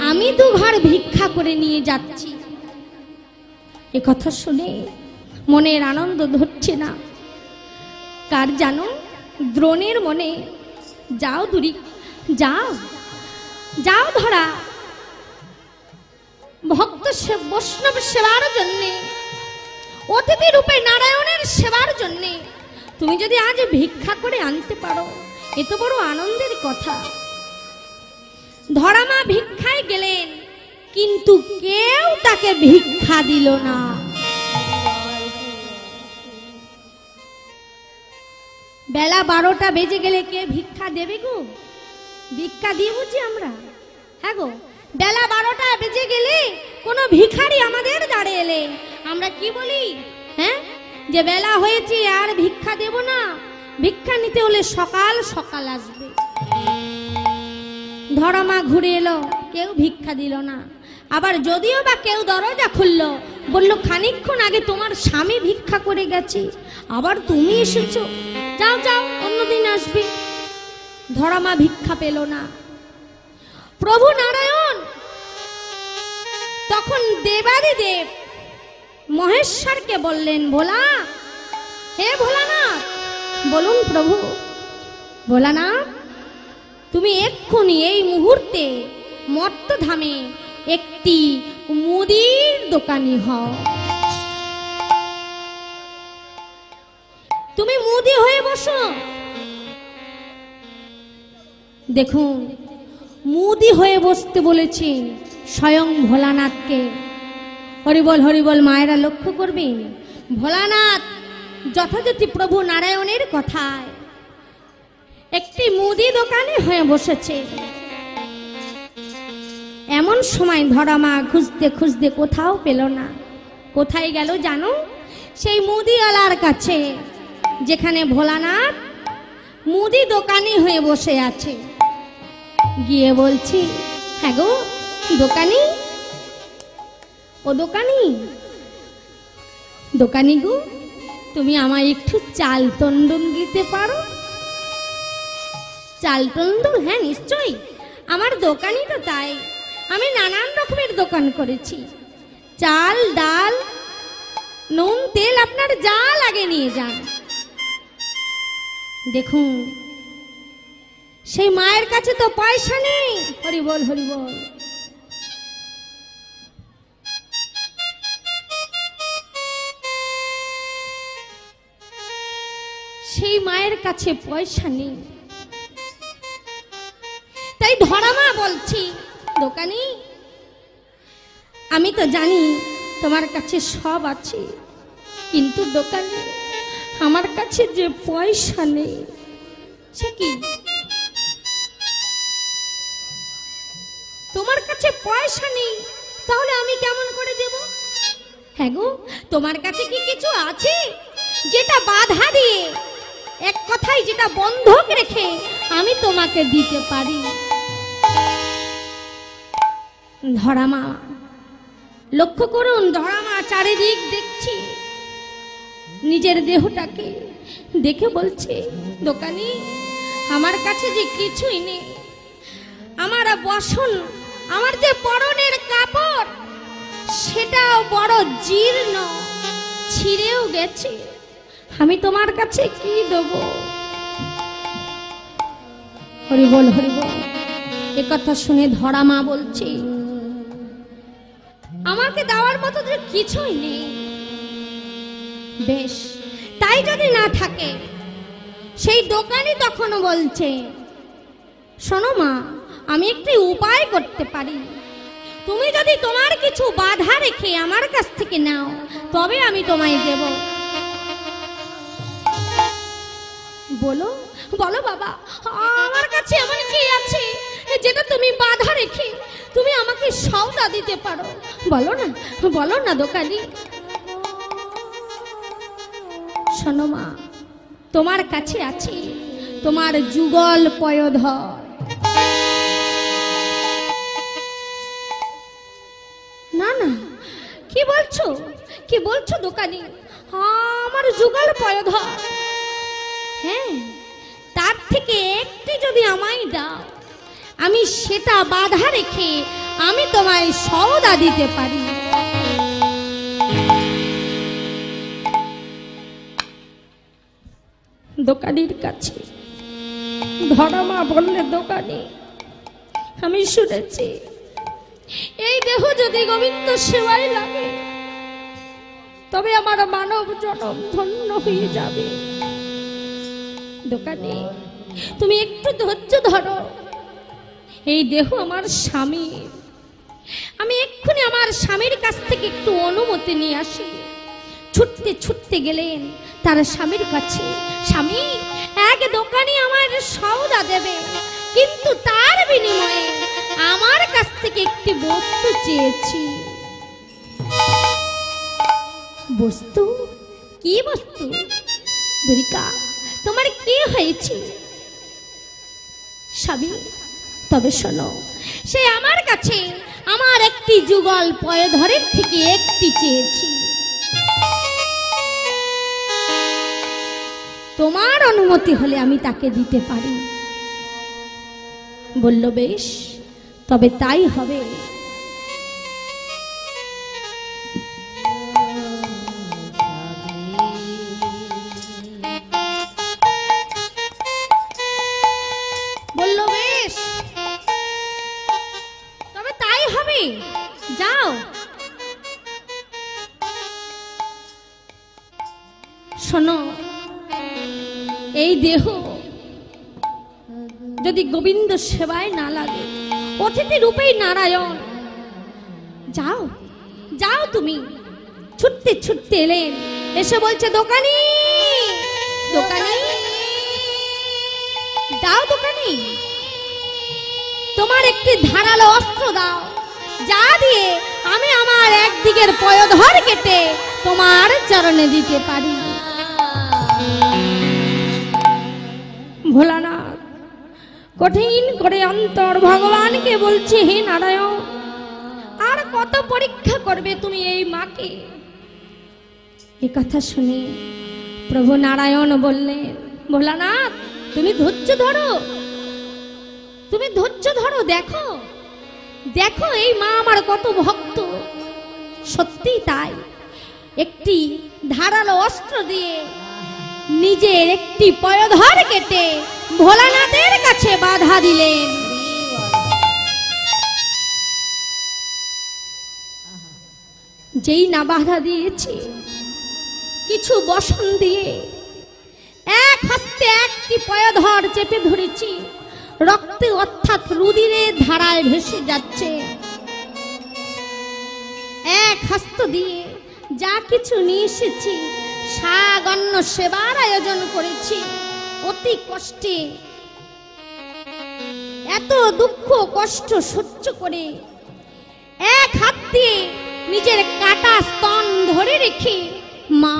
আমি দু ঘর ভিক্ষা করে নিয়ে যাচ্ছি। এ কথা শুনে মনের আনন্দ ধরছে না। কার জানো? দ্রোণের মনে। যাও দুরি, যাও যাও ধরা, ভক্ত বৈষ্ণব সেবার জন্যে, অতিথি রূপে নারায়ণের সেবার জন্যে তুমি যদি আজ ভিক্ষা করে আনতে পারো, এ তো বড় আনন্দের কথা। ধরামা ভিক্ষায় গেলেন, কিন্তু কেউ তাকে ভিক্ষা দিল না। বেলা 12টা বেজে গেলে কে ভিক্ষা দেবে গো? ভিক্ষা দিয়ে বুঝি আমরা? হ্যাঁ গো, বেলা 12টা বেজে গেলে কোনো ভিখারি আমাদের দ্বারে এলে আমরা কি বলি? হ্যাঁ, যে বেলা হয়েছে আর ভিক্ষা দেব না, ভিক্ষা নিতে হলে সকাল সকাল আসবে। ধরামা ঘুরে এলো, কেউ ভিক্ষা দিল না। আবার যদিও বা কেউ দরজা খুললো, বলল খানিকক্ষণ আগে তোমার স্বামী ভিক্ষা করে গেছে, আবার তুমি এসেছো, যাও যাও অন্যদিন আসবে। ধরামা ভিক্ষা পেল না। প্রভু নারায়ণ তখন দেবাদিদেব মহেশ্বরকে বললেন, ভোলা, হে ভোলানাথ। বলুন প্রভু। ভোলানাথ, তুমি এক্ষুনি এই মুহূর্তে মর্তধামে একটি মুদির দোকানি হও। তুমি মুদি হয়ে বসো। দেখুন, মুদি হয়ে বসতে বলেছেন স্বয়ং ভোলানাথকে। হরিবল হরিবল মায়েরা লক্ষ্য করবেন, ভোলানাথ যথাযথি প্রভু নারায়ণের কথায় একটি মুদি দোকানে হয়ে বসেছে। এমন সময় ধরামা খুঁজতে খুঁজতে কোথাও পেল না। কোথায় গেল জানো? সেই মুদিওয়ালার কাছে, যেখানে ভোলানাথ মুদি দোকানি হয়ে বসে আছে। গিয়ে বলছি, হ্যাঁ গো দোকানি, ও দোকানি, দোকানি গো, তুমি আমায় একটু চাল তন্ডুল দিতে পারো? চাল তন্ডুল? হ্যাঁ নিশ্চয়ই, আমার দোকানই তো তাই। আমি নানান রকমের দোকান করেছি, চাল ডাল নুন তেল আপনার যা লাগে নিয়ে যান। দেখুন, সেই মায়ের কাছে তো পয়সা নেই। হরিবল হরিবল। সেই মায়ের কাছে পয়সা নেই। তাই ধরামা বলছি, দোকানি, আমি তো জানি তোমার কাছে সব আছে, কিন্তু দোকানি আমার কাছে যে পয়সা নেই। সে কি? তোমার কাছে পয়সা নেই, তাহলে আমি কেমন করে দেব? হ্যাঁ গো, তোমার কাছে কি কিছু আছে যেটা বাধা দিয়ে, এক কথায় যেটা বন্ধক রেখে আমি তোমাকে দিতে পারি? ধরামা লক্ষ্য করুন, ধরামা চারিদিক দেখছি, নিজের দেহটাকে দেখে বলছে, দোকানি, আমার কাছে যে কিছুই নেই। আমার বসন, আমার যে পরনের কাপড়, সেটাও বড় জীর্ণ, ছিঁড়েও গেছে। আমি তোমার কাছে কি দেব? হরিবল হরিবল। এ কথা শুনে ধরামা বলছি, আমাকে দেওয়ার মতো যে কিছুই নেই। বেশ, তাই যদি না থাকে, সেই দোকানি তখনও বলছে, শোনো মা, আমি একটি উপায় করতে পারি। তুমি যদি তোমার কিছু বাধা রেখে আমার কাছ থেকে নাও, তবে আমি তোমায় দেব। বলো বলো বাবা, আমার কাছে এমন কি আছে যেটা তুমি বাধা রেখে তুমি আমাকে সওদা দিতে পারো? বলো না, বলো না দোকানি। শোনো মা, তোমার কাছে আছে তোমার যুগল পয়োধর। না না, কি বলছো, কি বলছো দোকানি? আমার যুগল পয়োধর? হ্যাঁ, তার থেকে একটি যদি আমায় দাও, আমি সেটা বাধা রেখে আমি তোমায় সওদা দিতে পারি। দোকানির কাছে ধরামা বললে, দোকানি, আমি শুনেছি এই দেহ যদি গোবিন্দ সেবায় লাগে, তবে আমার মানব জন্ম ধন্য হয়ে যাবে। দোকানি, তুমি একটু ধৈর্য ধরো। এই দেহ আমার স্বামীর, আমি এক্ষুনি আমার স্বামীর কাছ থেকে একটু অনুমতি নিয়ে আসি। ছুটতে ছুটতে গেলেন তার স্বামীর কাছে। স্বামী, এক দোকানি আমার সওদা দেবে, কিন্তু তার বিনিময়ে আমার কাছ থেকে একটি বস্তু চেয়েছি। বস্তু? কি বস্তু? দুরিকা, তোমার কি হয়েছে? স্বামী, তবে শোনো, সে আমার কাছে আমার একটি যুগল পয়ধরের থেকে একটি চেয়েছি। তোমার অনুমতি হলে আমি তাকে দিতে পারি। বলল বেশ, তবে তাই হবে। বলল বেশ, তবে তাই হবে, যাও। শোনো, এই দেহ যদি গোবিন্দ সেবায় না লাগে, অতিথি রূপেই নারায়ণ। যাও যাও, তুমি ছুটতে ছুটতে এলেন, এসে বলছে দোকানি, দোকানি দাও, দোকানি তোমার একটি ধারালো অস্ত্র দাও, যা দিয়ে আমি আমার একদিকের পয়ধর কেটে তোমার চরণে দিতে পারি। ভোলানাথ কঠিন করে অন্তর ভগবানকে বলছে, হে নারায়ণ, আর কত পরীক্ষা করবে তুমি এই মাকে? এই কথা শুনে প্রভু নারায়ণ বললেন, ভোলানাথ তুমি ধৈর্য ধরো, তুমি ধৈর্য ধরো, দেখো দেখো এই মা আমার কত ভক্ত। সত্যি তাই, একটি ধারালো অস্ত্র দিয়ে নিজের একটি পয়ধর কেটে ভোলানাথের কাছে বাধা দিলেন। যেই না বাধা দিয়েছে, কিছু বসন দিয়ে এক হস্তে একটি পয়ধর চেপে ধরেছি, রক্তে অর্থাৎ রুধিরের ধারায় ভেসে যাচ্ছে। এক হস্ত দিয়ে যা কিছু নিয়ে এসেছি, সাগণ্য সেবার আয়োজন করেছি অতি কষ্টে। এত দুঃখ কষ্ট সহ্য করে এক হাত দিয়ে নিজের কাটা স্তন ধরে রেখে মা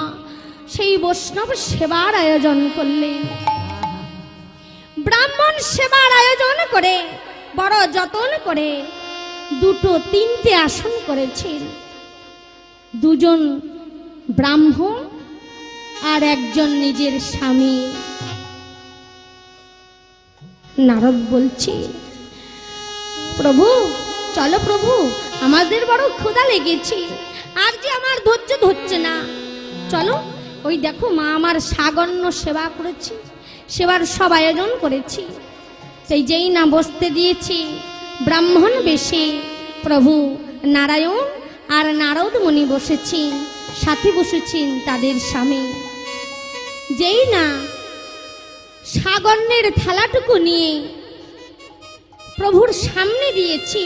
সেই বৈষ্ণব সেবার আয়োজন করলেন। ব্রাহ্মণ সেবার আয়োজন করে বড় যত্ন করে দুটো তিনটে আসন করেছেন। দুজন ব্রাহ্মণ আর একজন নিজের স্বামী। নারদ বলছে, প্রভু চলো প্রভু, আমাদের বড় ক্ষুধা লেগেছে, আর যে আমার ধৈর্য ধরছে না, চলো। ওই দেখো মা আমার সাগণ্য সেবা করেছি, সেবার সব আয়োজন করেছি। সেই যেই না বসতে দিয়েছি, ব্রাহ্মণ বেশে প্রভু নারায়ণ আর নারদ মুনি বসেছেন, সাথে বসেছেন তাদের স্বামী। যেই না সাগণ্যের থালাটুকু নিয়ে প্রভুর সামনে দিয়েছি,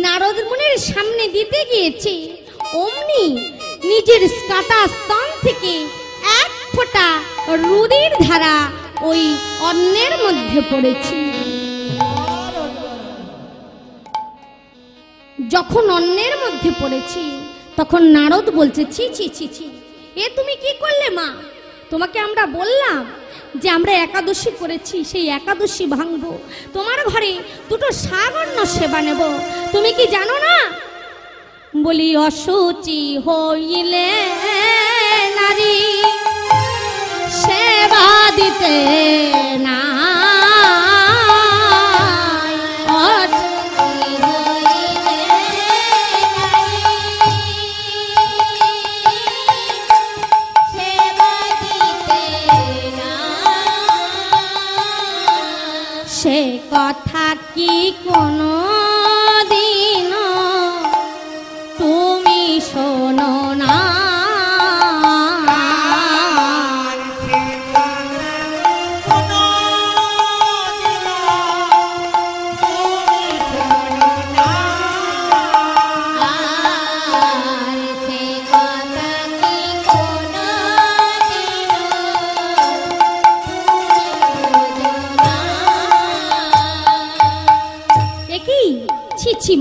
নারদ মুনির সামনে দিতে গিয়েছি, অমনি নিজের কাটা স্তন থেকে এক ফোঁটা রুধির ধারা ওই অন্নের মধ্যে পড়েছি। যখন অন্নের মধ্যে পড়েছি, তখন নারদ বলছে, ছি ছি ছি ছি, এ তুমি কি করলে মা? তোমাকে আমরা বললাম যে আমরা একাদশী করেছি, সেই একাদশী ভাঙবো, তোমার ঘরে দুটো সাগণ্য সেবা নেব, তুমি কি জানো না? বলি অসুচি হইলে নারী সেবা দিতে না, সে কথা কি কোনো দিন তুমি শোনো না?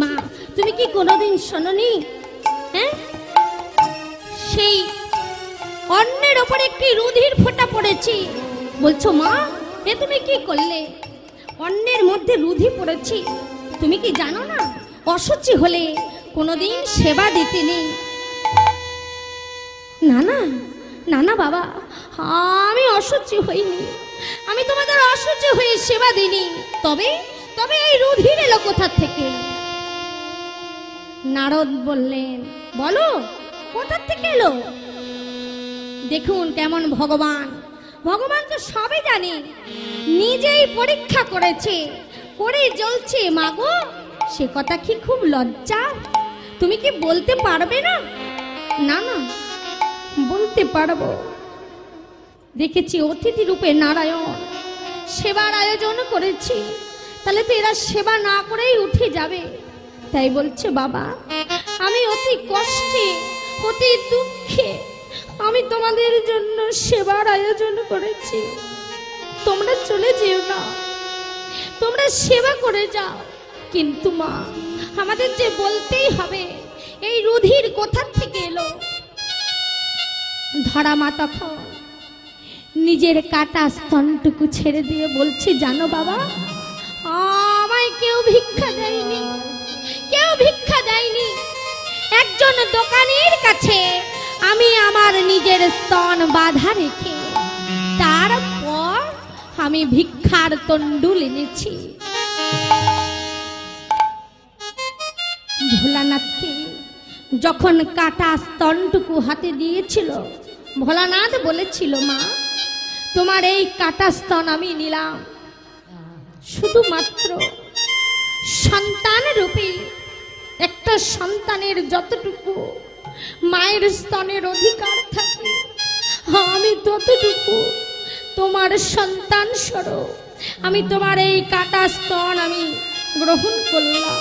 মা তুমি কি কোনোদিন শোনোনি? হ্যাঁ, সেই অন্নের ওপর একটি রুধির ফোঁটা পড়েছি, বলছো মা এ তুমি কি করলে? অন্নের মধ্যে রুধি পড়েছি, তুমি কি জানো না অসুচি হলে কোনোদিন সেবা দিতে নেই। না না না না বাবা, আমি অসুচি হইনি, আমি তোমাদের অসুচি হয়ে সেবা দিইনি। তবে তবে এই রুধির এলো কোথা থেকে? নারদ বললেন, বলো কোথা থেকে এলো? দেখুন কেমন ভগবান, ভগবান তো সবই জানে, নিজেই পরীক্ষা করেছে, করে জ্বলছে। মাগো, সে কথা কি খুব লজ্জা? তুমি কি বলতে পারবে না? না না, বলতে পারবো। দেখেছি অতিথি রূপে নারায়ণ সেবার আয়োজন করেছি, তাহলে তো এরা সেবা না করেই উঠে যাবে। তাই বলছে, বাবা আমি অতি কষ্টে অতি দুঃখে আমি তোমাদের জন্য সেবার আয়োজন করেছি, তোমরা চলে যেও না, তোমরা সেবা করে যাও। কিন্তু মা, আমাদের যে বলতেই হবে, এই রুধির কোথা থেকে এলো? ধরা মা তখন নিজের কাটা স্তনটুকু ছেড়ে দিয়ে বলছে, জানো বাবা, আমায় কেউ ভিক্ষা দেয়নি, কেউ ভিক্ষা দেয়নি। একজন দোকানের কাছে আমি আমার নিজের স্তন বাঁধা রেখে তারপর আমি ভিক্ষার তন্ডুল এনেছি। ভোলানাথকে যখন কাটা স্তনটুকু হাতে দিয়েছিল, ভোলানাথ বলেছিল, মা তোমার এই কাটা স্তন আমি নিলাম শুধুমাত্র সন্তান রূপে। একটা সন্তানের যতটুকু মায়ের স্তনের অধিকার থাকে, আমি ততটুকু তোমার সন্তান স্বরূপ আমি তোমার এই কাটা স্তন আমি গ্রহণ করলাম।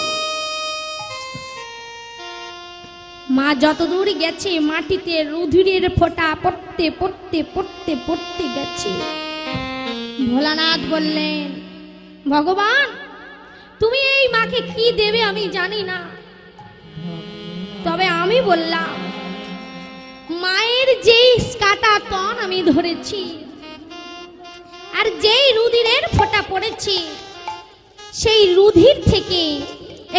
মা যতদূর গেছে মাটিতে রুধিরের ফোঁটা পড়তে পড়তে পড়তে পড়তে গেছে। ভোলানাথ বললেন, ভগবান তুমি এই মাকে কি দেবে আমি জানি না, তবে আমি বললাম মায়ের যেই কাটা স্তন আমি ধরেছি আর যেই রুধিরের ফোঁটা পড়েছে, সেই রুধির থেকে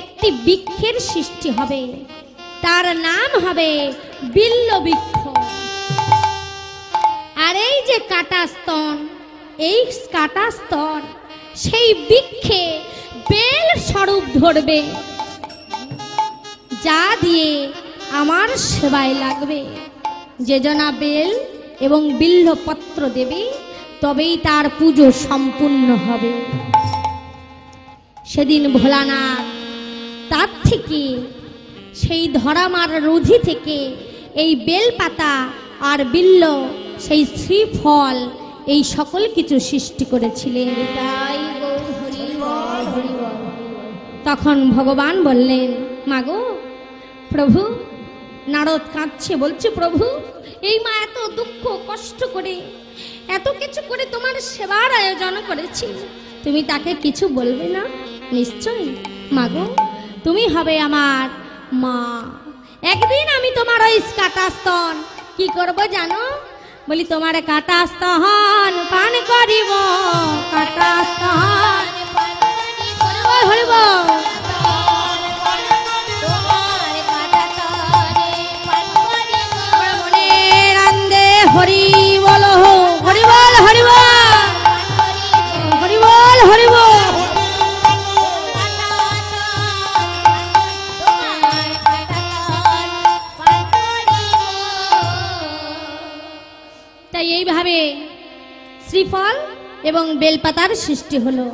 একটি বৃক্ষের সৃষ্টি হবে, তার নাম হবে বিল্ল বৃক্ষ। আর এই যে কাটা স্তন, এই কাটা স্তন সেই বৃক্ষে বেল স্বরূপ ধরবে, যা দিয়ে আমার সেবায় লাগবে। যে জনা বেল এবং বিল্লপত্র দেবে, তবেই তার পুজো সম্পূর্ণ হবে। সেদিন ভোলানাথ তার থেকে, সেই ধরামার রুধি থেকে এই বেলপাতা আর বিল্ল, সেই শ্রীফল, এই সকল কিছু সৃষ্টি করেছিলেন। তখন ভগবান বললেন, মাগো প্রভু, নারদ কাঁদছে, বলছে, প্রভু এই মা এত দুঃখ কষ্ট করে এত কিছু করে তোমার সেবার আয়োজন করেছি, তুমি তাকে কিছু বলবে না? নিশ্চয় মাগো, তুমি হবে আমার মা। একদিন আমি তোমার ওই কাটা স্তন কি করব জানো? বলি তোমার কাটা স্তন পান করিব, কাটা স্তন হরিব। হরি বল, হরি বল, হরি বল, হরি বল, হরি বল। তাই এইভাবে শ্রীফল এবং বেলপাতার সৃষ্টি হলো।